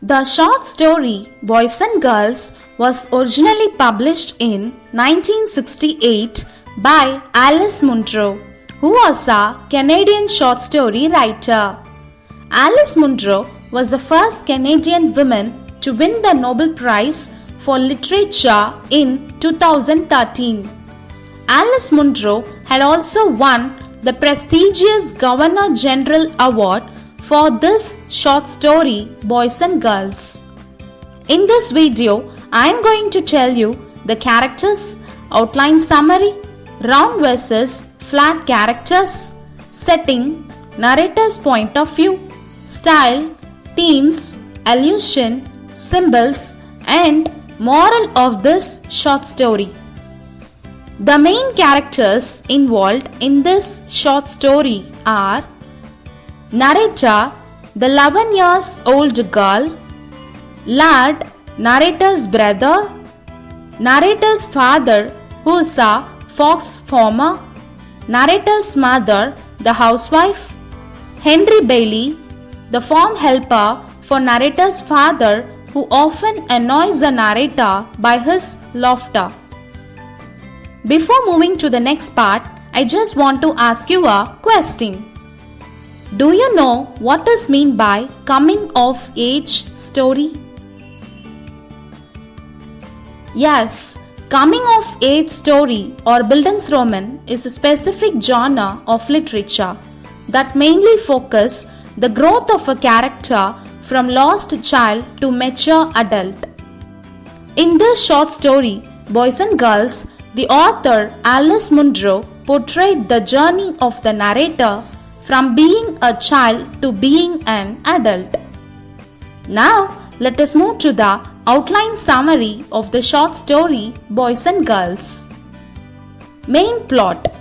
The short story Boys and Girls was originally published in 1968 by Alice Munro, who was a Canadian short story writer. Alice Munro was the first Canadian woman to win the Nobel Prize for Literature in 2013. Alice Munro had also won the prestigious Governor General Award for this short story Boys and Girls. In this video, I am going to tell you the characters, outline summary, round versus flat characters, setting, narrator's point of view, style, themes, allusion, symbols, and moral of this short story. The main characters involved in this short story are narrator, the 11 years old girl, lad, narrator's brother, narrator's father, who is a fox farmer, narrator's mother, the housewife, Henry Bailey, the farm helper for narrator's father, who often annoys the narrator by his laughter. Before moving to the next part, I just want to ask you a question. Do you know what is meant by coming of age story? Yes, coming of age story or Bildungsroman is a specific genre of literature that mainly focus the growth of a character from lost child to mature adult. In this short story, Boys and Girls, the author Alice Munro portrayed the journey of the narrator from being a child to being an adult. Now, let us move to the outline summary of the short story Boys and Girls. Main plot.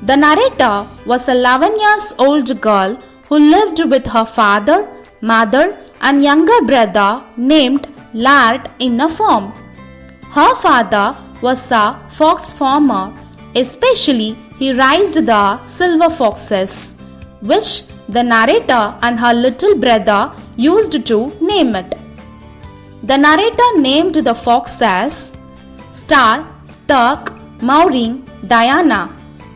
The narrator was an 11 years old girl who lived with her father, mother, and younger brother named Lad in a farm. Her father was a fox farmer, especially he raised the silver foxes, which the narrator and her little brother used to name it. The narrator named the fox as Star, Turk, Maureen, Diana.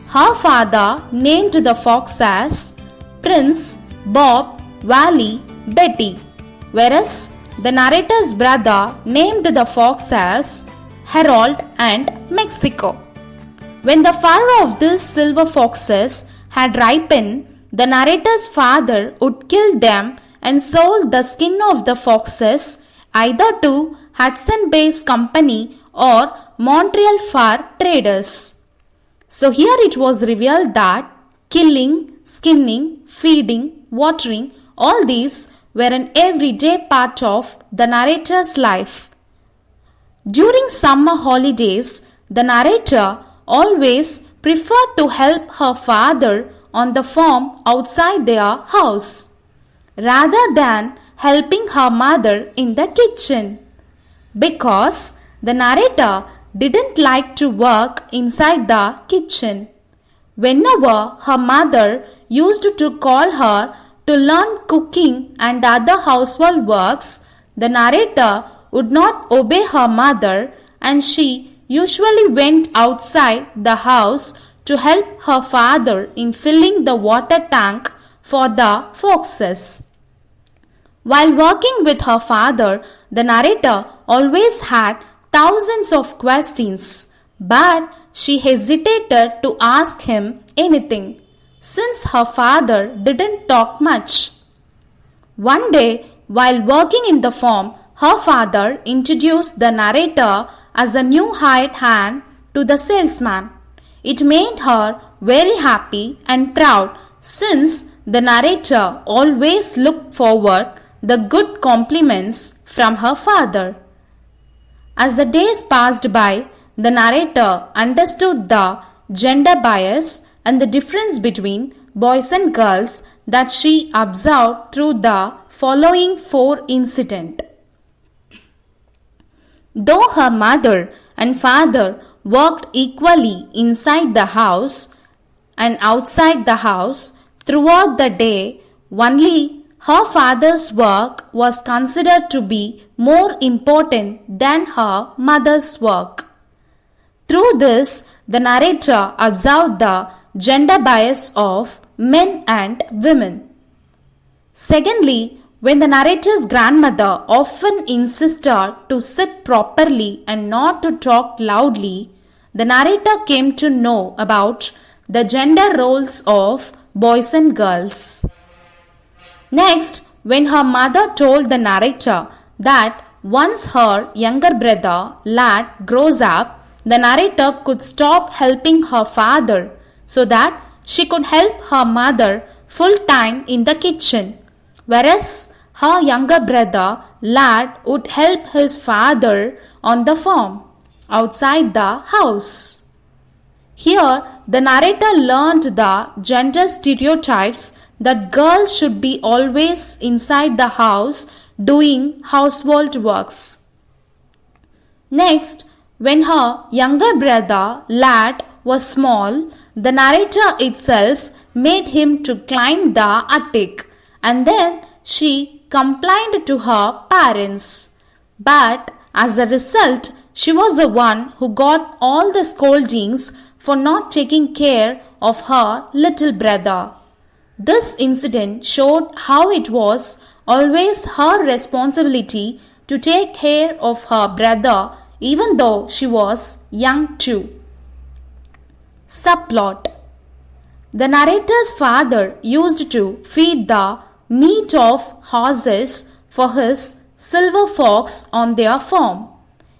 Her father named the fox as Prince, Bob, Wally, Betty, whereas the narrator's brother named the fox as Harold and Mexico. When the fur of these silver foxes had ripened, the narrator's father would kill them and sold the skin of the foxes either to Hudson Bay's Company or Montreal fur traders. So here it was revealed that killing, skinning, feeding, watering, all these were an everyday part of the narrator's life. During summer holidays, the narrator always preferred to help her father on the farm outside their house, rather than helping her mother in the kitchen, because the narrator didn't like to work inside the kitchen. Whenever her mother used to call her to learn cooking and other household works, the narrator would not obey her mother, and she usually went outside the house to help her father in filling the water tank for the foxes. While working with her father, the narrator always had thousands of questions, but she hesitated to ask him anything since her father didn't talk much. One day, while working in the farm, her father introduced the narrator as a new hired hand to the salesman. It made her very happy and proud since the narrator always looked forward the good compliments from her father. As the days passed by, the narrator understood the gender bias and the difference between boys and girls that she observed through the following 4 incidents. Though her mother and father worked equally inside the house and outside the house throughout the day, only her father's work was considered to be more important than her mother's work. Through this, the narrator observed the gender bias of men and women. Secondly, when the narrator's grandmother often insisted to sit properly and not to talk loudly, the narrator came to know about the gender roles of boys and girls. Next, when her mother told the narrator that once her younger brother, lad, grows up, the narrator could stop helping her father so that she could help her mother full time in the kitchen, whereas her younger brother, lad, would help his father on the farm outside the house. Here, the narrator learned the gender stereotypes that girls should be always inside the house doing household works. Next, when her younger brother, lad, was small, the narrator itself made him to climb the attic, and then she complained to her parents. But as a result, she was the one who got all the scoldings for not taking care of her little brother. This incident showed how it was always her responsibility to take care of her brother even though she was young too. Subplot: the narrator's father used to feed the meat of horses for his silver fox on their farm.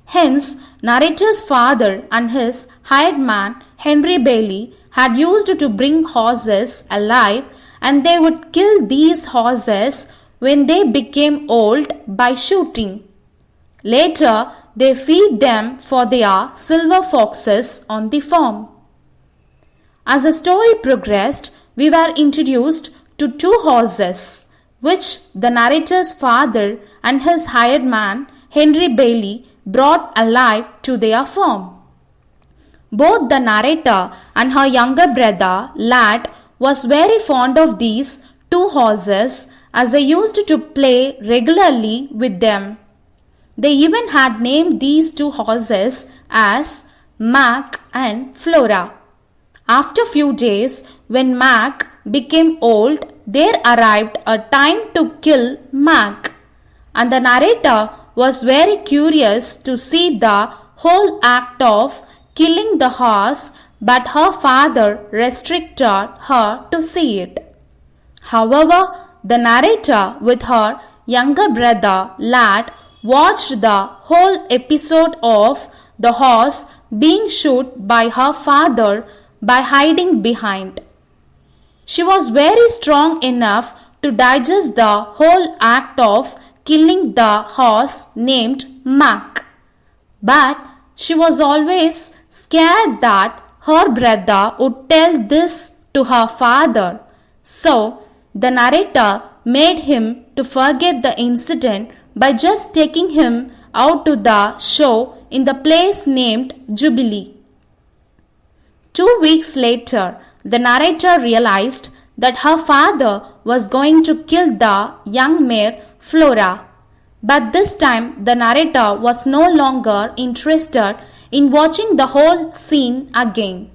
Hence, narrator's father and his hired man Henry Bailey had used to bring horses alive, and they would kill these horses when they became old by shooting. Later, they feed them for their silver foxes on the farm. As the story progressed, we were introduced to two horses, which the narrator's father and his hired man, Henry Bailey, brought alive to their farm. Both the narrator and her younger brother, Lad, was very fond of these two horses as they used to play regularly with them. They even had named these two horses as Mac and Flora. After few days, when Mac became old, there arrived a time to kill Mac, and the narrator was very curious to see the whole act of killing the horse, but her father restricted her to see it. However, the narrator with her younger brother, Lad, watched the whole episode of the horse being shot by her father by hiding behind. She was very strong enough to digest the whole act of killing the horse named Mac. But she was always scared that her brother would tell this to her father. So the narrator made him to forget the incident by just taking him out to the show in the place named Jubilee. 2 weeks later, the narrator realized that her father was going to kill the young mare Flora. But this time, the narrator was no longer interested in watching the whole scene again.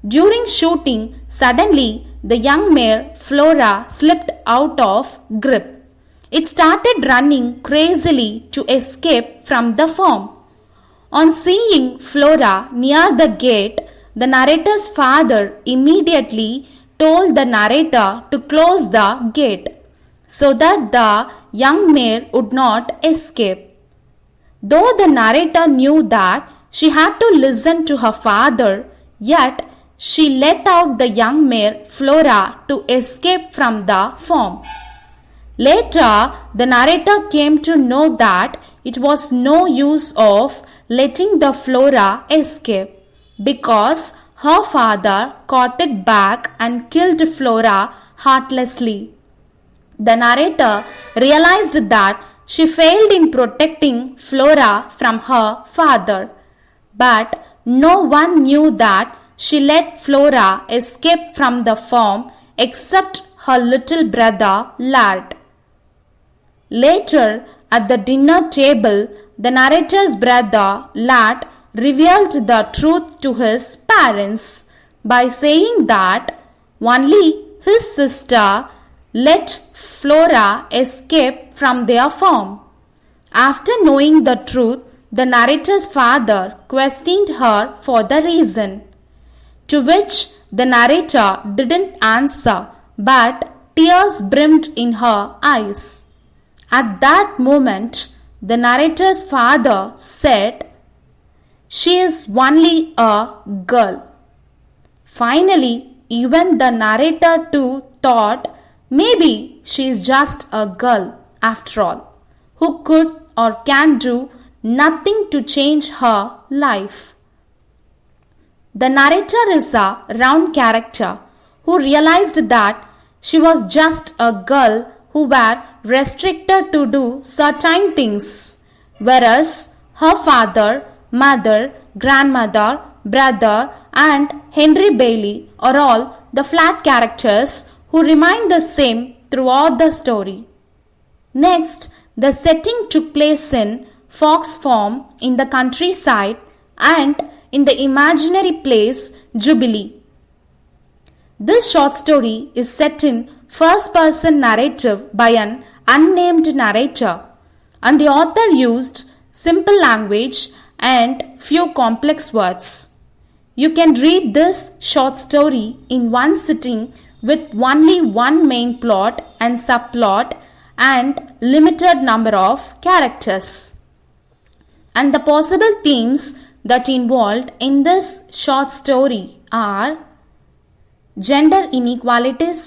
During shooting, suddenly the young mare Flora slipped out of grip. It started running crazily to escape from the farm. On seeing Flora near the gate, the narrator's father immediately told the narrator to close the gate so that the young mare would not escape. Though the narrator knew that she had to listen to her father, yet she let out the young mare Flora to escape from the farm. Later, the narrator came to know that it was no use of letting the Flora escape, because her father caught it back and killed Flora heartlessly. The narrator realized that she failed in protecting Flora from her father, but no one knew that she let Flora escape from the farm except her little brother Lad. Later, at the dinner table, the narrator's brother, Lat, revealed the truth to his parents by saying that only his sister let Flora escape from their farm. After knowing the truth, the narrator's father questioned her for the reason, to which the narrator didn't answer, but tears brimmed in her eyes. At that moment, the narrator's father said, "She is only a girl." Finally, even the narrator too thought maybe she is just a girl after all, who could or can do nothing to change her life. The narrator is a round character who realized that she was just a girl who were restricted to do certain things, whereas her father, mother, grandmother, brother, and Henry Bailey are all the flat characters who remain the same throughout the story. Next, the setting took place in Fox Farm in the countryside and in the imaginary place Jubilee. This short story is set in first-person narrative by an unnamed narrator, and the author used simple language and few complex words. You can read this short story in one sitting with only one main plot and subplot and limited number of characters. And the possible themes that involved in this short story are gender inequalities,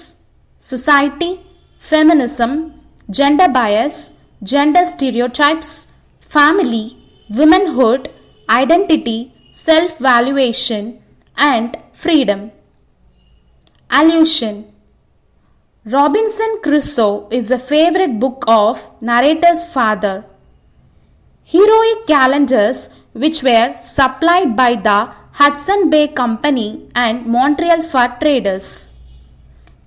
society, feminism, gender bias, gender stereotypes, family, womanhood, identity, self-valuation, and freedom. Allusion. Robinson Crusoe is a favorite book of narrator's father. Heroic calendars which were supplied by the Hudson Bay Company and Montreal fur traders.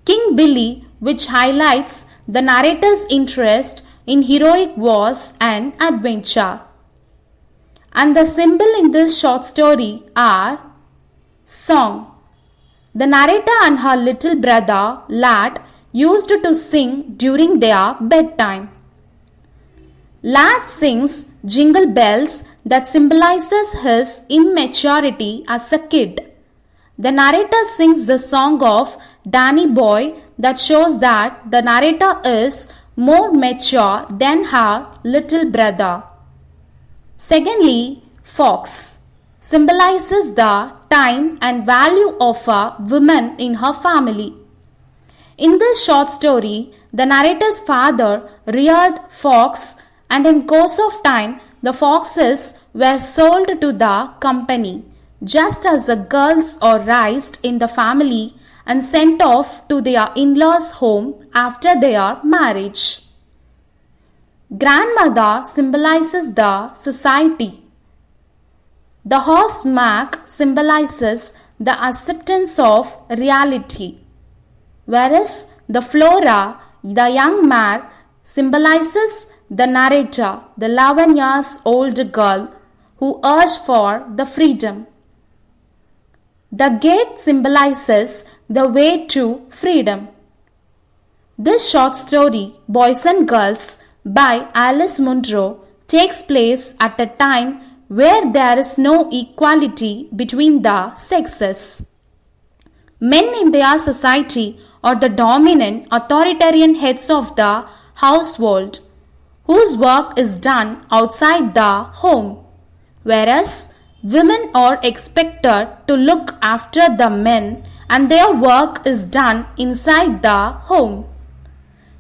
King Billy, which highlights the narrator's interest in heroic wars and adventure. And the symbol in this short story are song. The narrator and her little brother, Lad, used to sing during their bedtime. Lad sings Jingle Bells that symbolizes his immaturity as a kid. The narrator sings the song of Danny Boy that shows that the narrator is more mature than her little brother. Secondly, Fox symbolizes the time and value of a woman in her family. In this short story, the narrator's father reared fox, and in course of time, the foxes were sold to the company, just as the girls are raised in the family and sent off to their in-laws' home after their marriage. Grandmother symbolizes the society. The horse Mac symbolizes the acceptance of reality, whereas the Flora, the young mare, symbolizes the narrator, the 11 years old girl who urged for the freedom. The gate symbolizes the way to freedom. This short story, Boys and Girls, by Alice Munro, takes place at a time where there is no equality between the sexes. Men in their society are the dominant authoritarian heads of the household, whose work is done outside the home, whereas women are expected to look after the men and their work is done inside the home.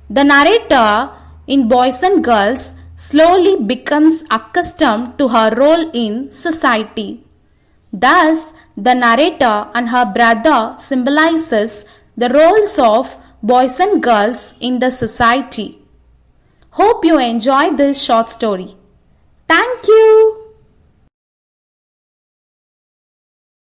The narrator in Boys and Girls slowly becomes accustomed to her role in society. Thus, the narrator and her brother symbolizes the roles of boys and girls in the society. Hope you enjoyed this short story. Thank you.